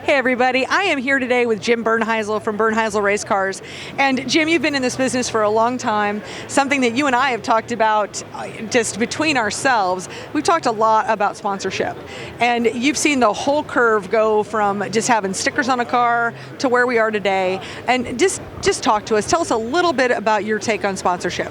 Hey everybody, I am here today with Jim Bernheisel from Bernheisel Race Cars. And Jim, you've been in this business for a long time, something that you and I have talked about just between ourselves. We've talked a lot about sponsorship. And you've seen the whole curve go from just having stickers on a car to where we are today. And just talk to us, tell us a little bit about your take on sponsorship.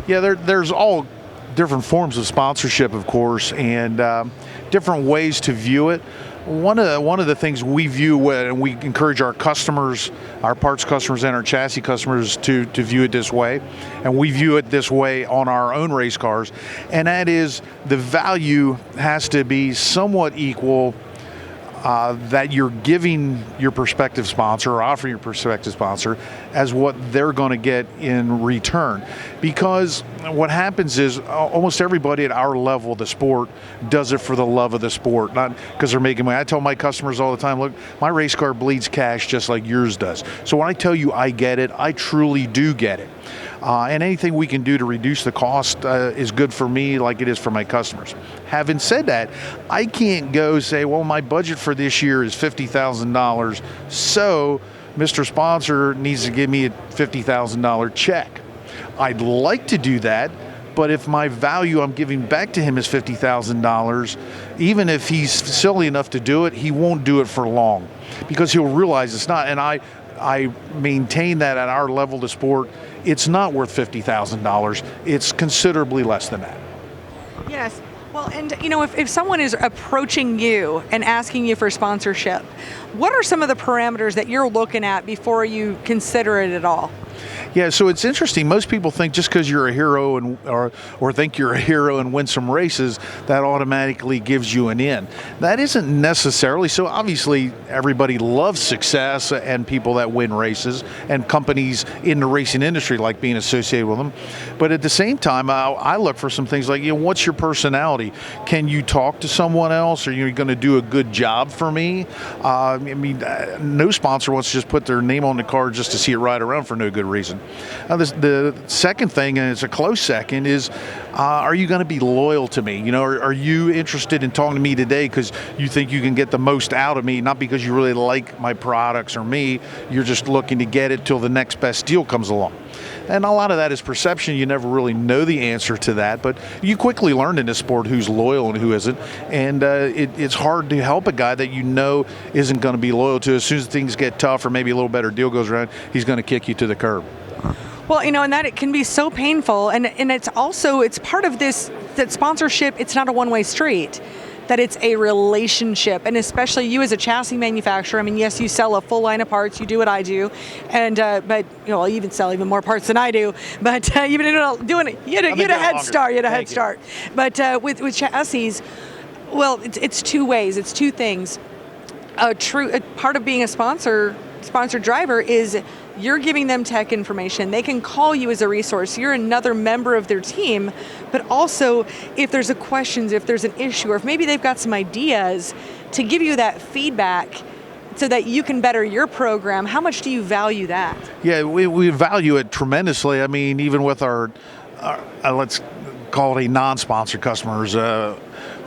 Yeah, there's all different forms of sponsorship, of course, and different ways to view it. One of the things we view, and we encourage our customers, our parts customers and our chassis customers to view it this way, and we view it this way on our own race cars, and that is the value has to be somewhat equal that you're giving your prospective sponsor or offering your prospective sponsor as what they're going to get in return. Because what happens is almost everybody at our level of the sport does it for the love of the sport, not because they're making money. I tell my customers all the time, look, my race car bleeds cash just like yours does. So when I tell you I get it, I truly do get it. And anything we can do to reduce the cost is good for me like it is for my customers. Having said that, I can't go say, well, my budget for this year is $50,000, so Mr. Sponsor needs to give me a $50,000 check. I'd like to do that, but if my value I'm giving back to him is $50,000, even if he's silly enough to do it, he won't do it for long because he'll realize it's not. And I maintain that at our level of sport, it's not worth $50,000. It's considerably less than that. Yes. Well, and you know, if someone is approaching you and asking you for sponsorship, what are some of the parameters that you're looking at before you consider it at all? Yeah, so it's interesting. Most people think just because you're a hero or think you're a hero and win some races, that automatically gives you an in. That isn't necessarily so. Obviously, everybody loves success and people that win races, and companies in the racing industry like being associated with them. But at the same time, I look for some things like, what's your personality? Can you talk to someone else? Are you going to do a good job for me? No sponsor wants to just put their name on the car just to see it ride around for no good reason. The second thing, and it's a close second, is are you going to be loyal to me? Are you interested in talking to me today because you think you can get the most out of me, not because you really like my products or me. You're just looking to get it till the next best deal comes along. And a lot of that is perception. You never really know the answer to that, but you quickly learn in this sport who's loyal and who isn't. And it's hard to help a guy that isn't going to be loyal to. As soon as things get tough or maybe a little better deal goes around, he's going to kick you to the curb. Well, and that it can be so painful, and it's part of this, that sponsorship, it's not a one-way street, that it's a relationship, and especially you as a chassis manufacturer. I mean, yes, you sell a full line of parts, you do what I do, and but you even sell even more parts than I do, but you've been doing it, you had a head start, but with chassis, well, it's two ways, it's two things. A part of being a sponsored driver is you're giving them tech information. They can call you as a resource. You're another member of their team, but also if there's a question, if there's an issue, or if maybe they've got some ideas, to give you that feedback so that you can better your program. How much do you value that? Yeah, we value it tremendously. I mean, even with our let's call it a non-sponsored customers,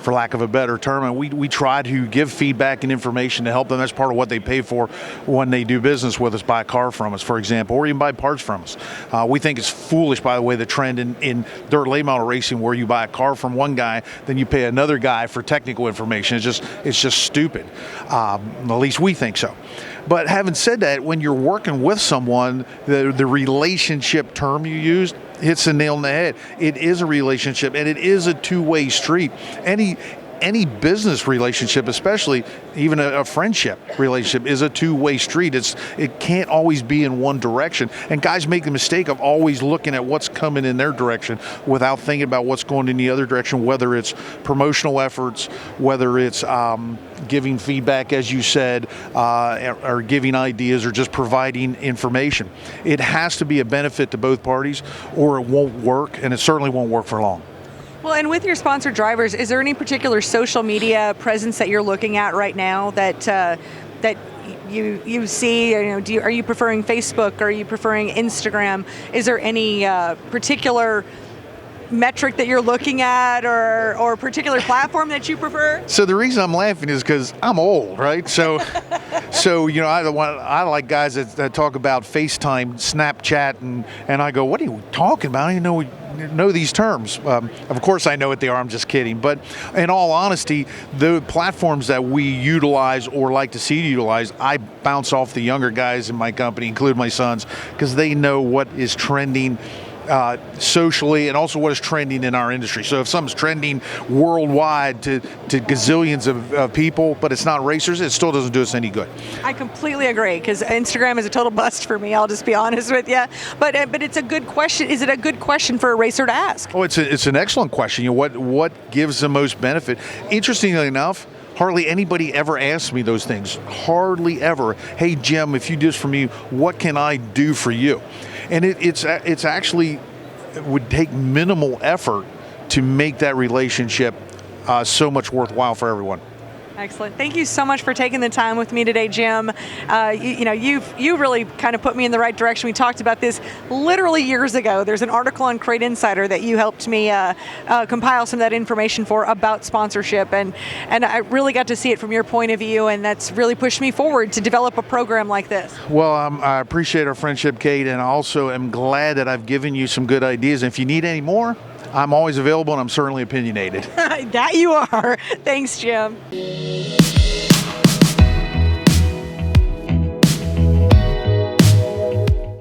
for lack of a better term, and we try to give feedback and information to help them. That's part of what they pay for when they do business with us, buy a car from us, for example, or even buy parts from us. We think it's foolish, by the way, the trend in dirt late model racing where you buy a car from one guy, then you pay another guy for technical information. It's just stupid. At least we think so. But having said that, when you're working with someone, the relationship term you used hits the nail on the head. It is a relationship, and it is a two-way street. Any business relationship, especially even a friendship relationship, is a two-way street. It can't always be in one direction. And guys make the mistake of always looking at what's coming in their direction without thinking about what's going in the other direction, whether it's promotional efforts, whether it's giving feedback, as you said, or giving ideas, or just providing information. It has to be a benefit to both parties, or it won't work, and it certainly won't work for long. Well, and with your sponsored drivers, is there any particular social media presence that you're looking at right now that you see? Are you preferring Facebook? Are you preferring Instagram? Is there any particular metric that you're looking at, or particular platform that you prefer? So the reason I'm laughing is because I'm old, right? So, I like guys that talk about FaceTime, Snapchat, and I go, what are you talking about? I don't even know these terms. Of course I know what they are. I'm just kidding. But in all honesty, the platforms that we utilize or like to see utilize, I bounce off the younger guys in my company, including my sons, because they know what is trending socially and also what is trending in our industry. So if something's trending worldwide to gazillions of people, but it's not racers, it still doesn't do us any good. I completely agree, because Instagram is a total bust for me. I'll just be honest with you. But it's a good question. Is it a good question for a racer to ask? Oh, it's an excellent question. What gives the most benefit? Interestingly enough, hardly anybody ever asks me those things. Hardly ever. Hey, Jim, if you do this for me, what can I do for you? And it's actually, it would take minimal effort to make that relationship so much worthwhile for everyone. Excellent. Thank you so much for taking the time with me today, Jim. You really kind of put me in the right direction. We talked about this literally years ago. There's an article on Crate Insider that you helped me compile some of that information for about sponsorship, and I really got to see it from your point of view, and that's really pushed me forward to develop a program like this. Well, I appreciate our friendship, Kate, and I also am glad that I've given you some good ideas. And if you need any more, I'm always available, and I'm certainly opinionated. That you are. Thanks, Jim.